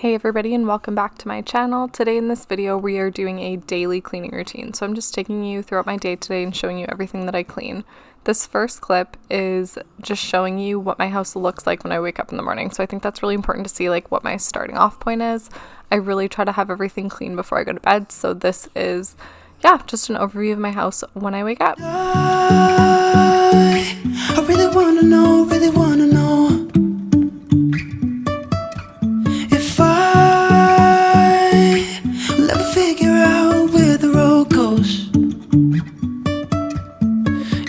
Hey everybody, and welcome back to my channel. Today in this video we are doing a daily cleaning routine. So I'm just taking you throughout my day today and showing you everything that I clean. This first clip is just showing you what my house looks like when I wake up in the morning. So I think that's really important to see like what my starting off point is. I really try to have everything clean before I go to bed. So this is, just an overview of my house when I wake up. I really wanna know if I will ever figure out where the road goes.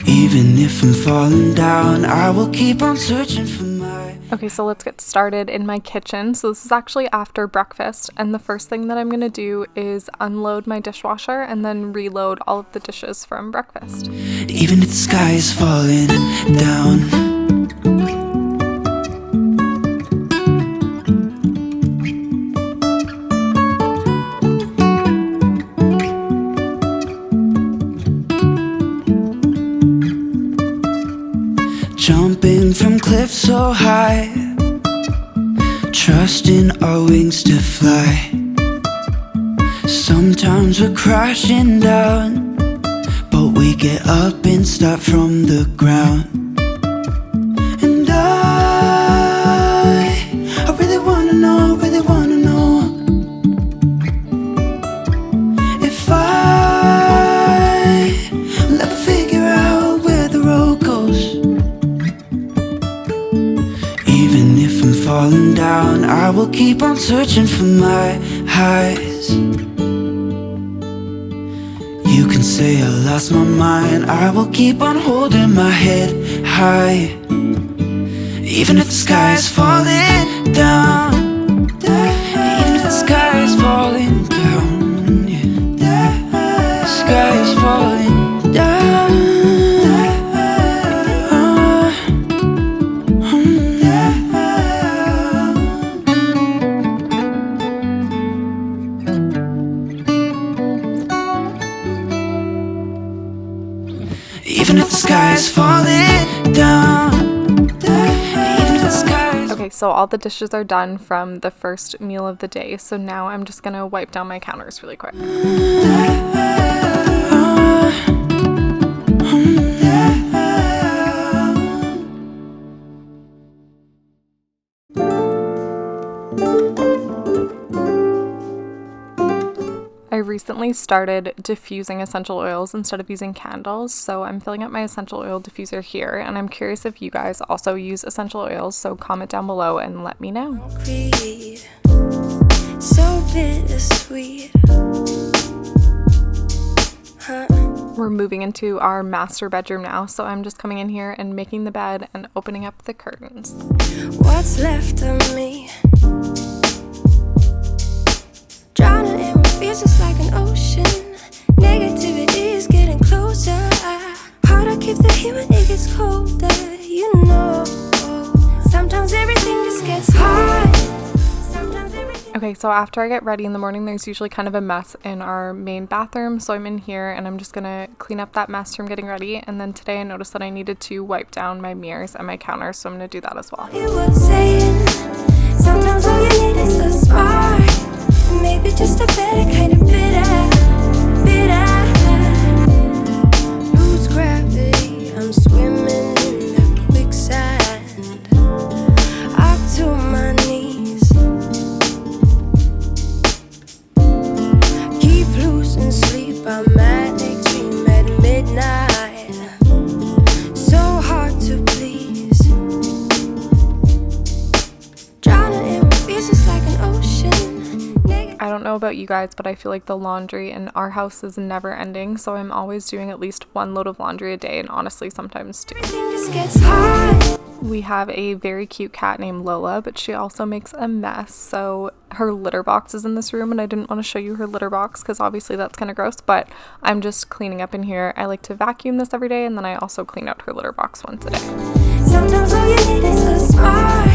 Even if I'm falling down, I will keep on searching for my... Okay, so let's get started in my kitchen. So this is actually after breakfast, and the first thing that I'm gonna do is unload my dishwasher and then reload all of the dishes from breakfast. Even if the sky is falling down, jumping from cliffs so high, trusting our wings to fly. Sometimes we're crashing down, but we get up and start from the ground. And I really wanna know if I will ever figure out where the road goes. Even if I'm falling down, I will keep on searching for my highs. You can say I lost my mind, I will keep on holding my head high. Even if the sky is falling down, even if the sky is falling down, the sky is falling down. Even if the sky is falling down, even if the sky is... Okay, so all the dishes are done from the first meal of the day. So now I'm just gonna wipe down my counters really quick. I recently started diffusing essential oils instead of using candles, so I'm filling up my essential oil diffuser here, and I'm curious if you guys also use essential oils, so comment down below and let me know. So bittersweet. We're moving into our master bedroom now, so I'm just coming in here and making the bed and opening up the curtains. What's left of me? Drowning in what feels just like an ocean. Negativity is getting closer. Hard to keep the heat when it gets colder. You know, sometimes everything just gets hard. Okay, so after I get ready in the morning, there's usually kind of a mess in our main bathroom. So I'm in here and I'm just gonna clean up that mess from getting ready. And then today I noticed that I needed to wipe down my mirrors and my counter, so I'm gonna do that as well. You were saying, sometimes all you need is a spark. Maybe just a better kind of bitter. Lose gravity, I'm swimming in the quicksand. Up to my knees. Keep losing sleep, I'm manic dream at midnight. So hard to please. Drowning in what feels just like an ocean. I don't know about you guys, but I feel like the laundry in our house is never ending, so I'm always doing at least one load of laundry a day, and honestly sometimes two. Everything just gets hard. We have a very cute cat named Lola, but she also makes a mess, so her litter box is in this room, and I didn't want to show you her litter box because obviously that's kind of gross, but I'm just cleaning up in here. I like to vacuum this every day, and then I also clean out her litter box once a day. Sometimes all you need is a spark.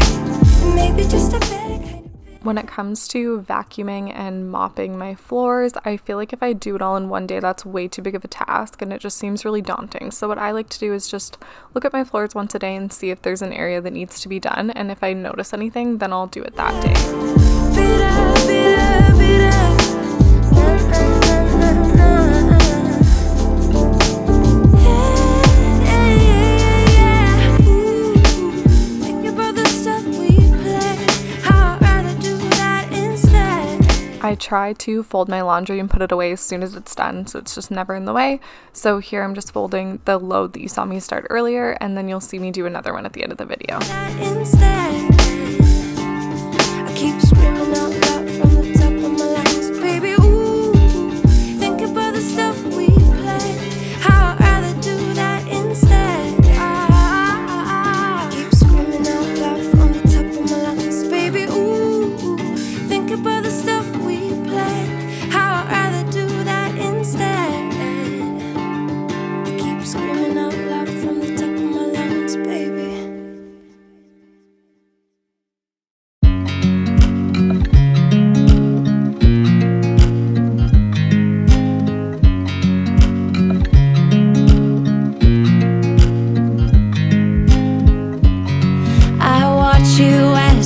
Maybe just a better kind of... When it comes to vacuuming and mopping my floors, I feel like if I do it all in one day, that's way too big of a task and it just seems really daunting. So what I like to do is just look at my floors once a day and see if there's an area that needs to be done, and if I notice anything, then I'll do it that day. I try to fold my laundry and put it away as soon as it's done, so it's just never in the way. So here I'm just folding the load that you saw me start earlier, and then you'll see me do another one at the end of the video. I keep screaming out loud from the top of my lungs, baby, ooh, think about the stuff we play, how I'd rather do that instead. I keep screaming out loud from the top of my lungs, baby, ooh, think about the stuff we play, how I'd rather do that instead. I keep screaming out loud from the top of my lungs, baby.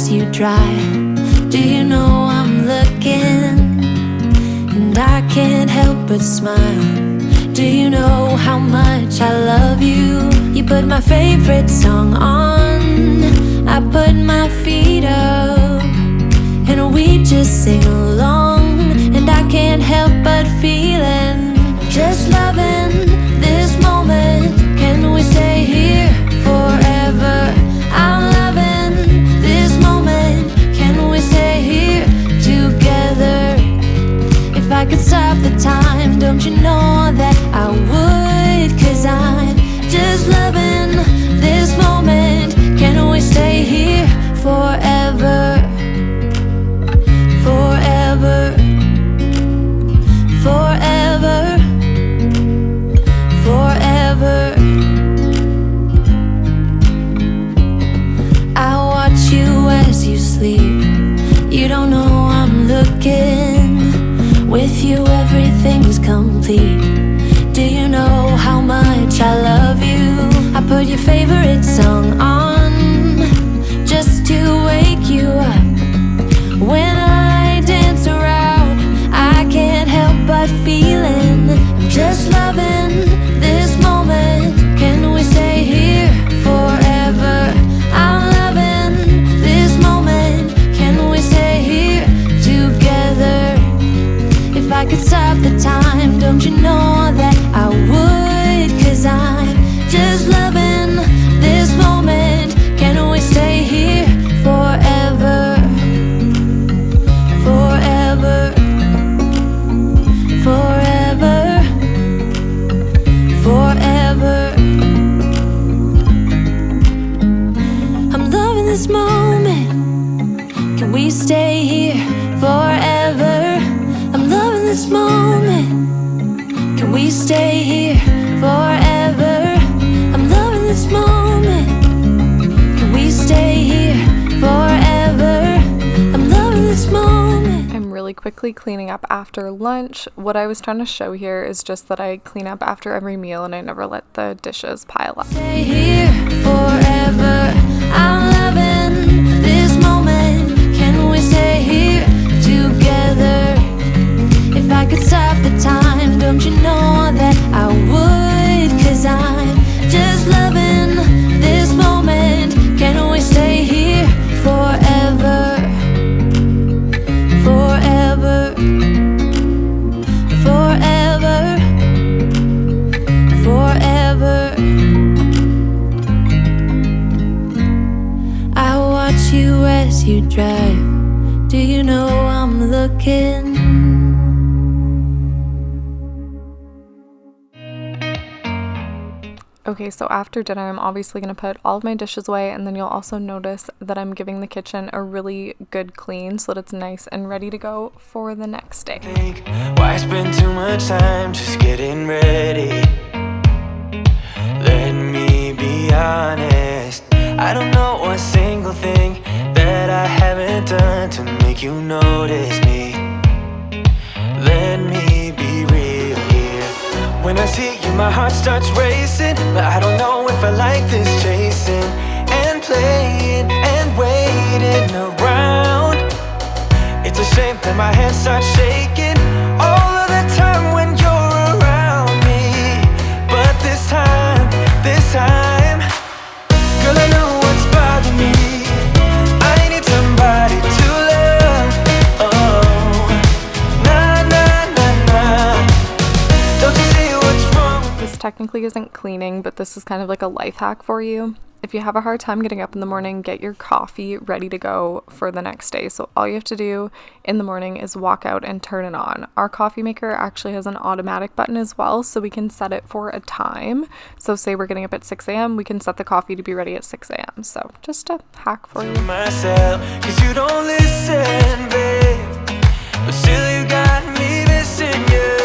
You dry. Do you know I'm looking? And I can't help but smile. Do you know how much I love you? You put my favorite song on, I put my feet up, and we just sing along. And I can't help but feeling, just loving this moment. Can we stay here forever? I'm loving this moment. Can we stay here together? If I could stop the time, don't you know that I would? 'Cause I'm just loving this moment. Can we stay here forever? Forever. Forever. Forever. I watch you as you sleep. You don't know I'm looking. With you everything's complete. Do you know how much I love you? I put your favorite song on just to wake you up. When I dance around, I can't help but feeling, I'm just loving this moment. Can we stay here forever? I'm loving this moment. Can we stay here together? If I could stop the time, don't you know that I would? 'Cause I'm just loving this moment. Can we stay here forever? Forever. Forever. Forever. I'm loving this moment. Can we stay here forever? I'm loving this moment. Can we stay here forever? I'm loving this moment. Can we stay here forever? I'm loving this moment. I'm really quickly cleaning up after lunch. What I was trying to show here is just that I clean up after every meal and I never let the dishes pile up. Stay here forever. I'm loving this moment. Can we stay here together? If I could stop the time, don't you know that I would? 'Cause I'm just loving this moment. Can we stay here forever? Forever. Forever. Forever. I watch you as you drive. Do you know I'm looking? Okay, so after dinner, I'm obviously going to put all of my dishes away, and then you'll also notice that I'm giving the kitchen a really good clean so that it's nice and ready to go for the next day. Why spend too much time just getting ready? Let me be honest, I don't know one single thing that I haven't done to make you notice me? Let me be real here. When I see you, my heart starts racing, but I don't know if I like this chasing and playing and waiting around. It's a shame that my hands start shaking all of the time when you're around me. But this time, girl, I know what's bothering me. I need somebody to love. Oh, nah, nah, nah, nah. Don't you see what's wrong with This technically isn't cleaning, but this is kind of like a life hack for you. If you have a hard time getting up in the morning, get your coffee ready to go for the next day. So all you have to do in the morning is walk out and turn it on. Our coffee maker actually has an automatic button as well, so we can set it for a time. So say we're getting up at 6 a.m., we can set the coffee to be ready at 6 a.m. So just a hack for you. myself? 'Cause you don't listen, babe, but still you got me missing you.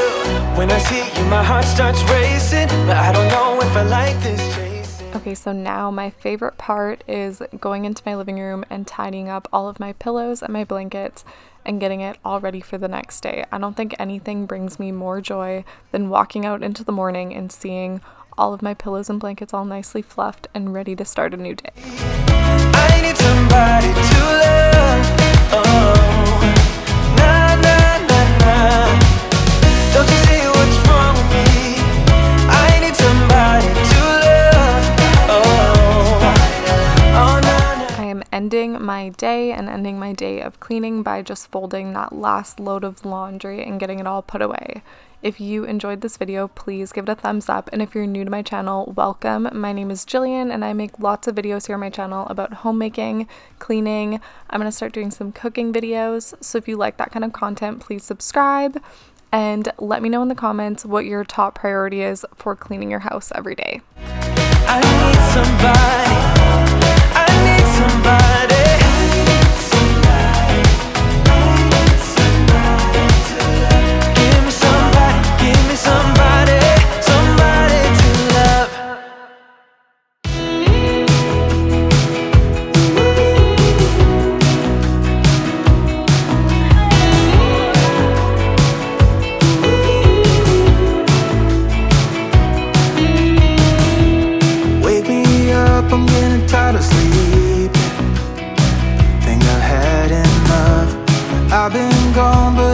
When I see you, my heart starts racing, but I don't know if I like this chasing. Okay, so now my favorite part is going into my living room and tidying up all of my pillows and my blankets and getting it all ready for the next day. I don't think anything brings me more joy than walking out into the morning and seeing all of my pillows and blankets all nicely fluffed and ready to start a new day. I need somebody to love. Oh, nah, nah, nah, nah. Don't you see what's wrong with me? I need somebody to love. Oh, oh, nah, nah. I am ending my day and ending my day of cleaning by just folding that last load of laundry and getting it all put away. If you enjoyed this video, please give it a thumbs up. And if you're new to my channel, welcome. My name is Jillian and I make lots of videos here on my channel about homemaking, cleaning. I'm going to start doing some cooking videos. So if you like that kind of content, please subscribe and let me know in the comments what your top priority is for cleaning your house every day. I need somebody. I need somebody. Give me somebody. Give me somebody. Somebody to love. Wake me up, I'm getting tired of sleeping. Think I've had enough. I've been gone, but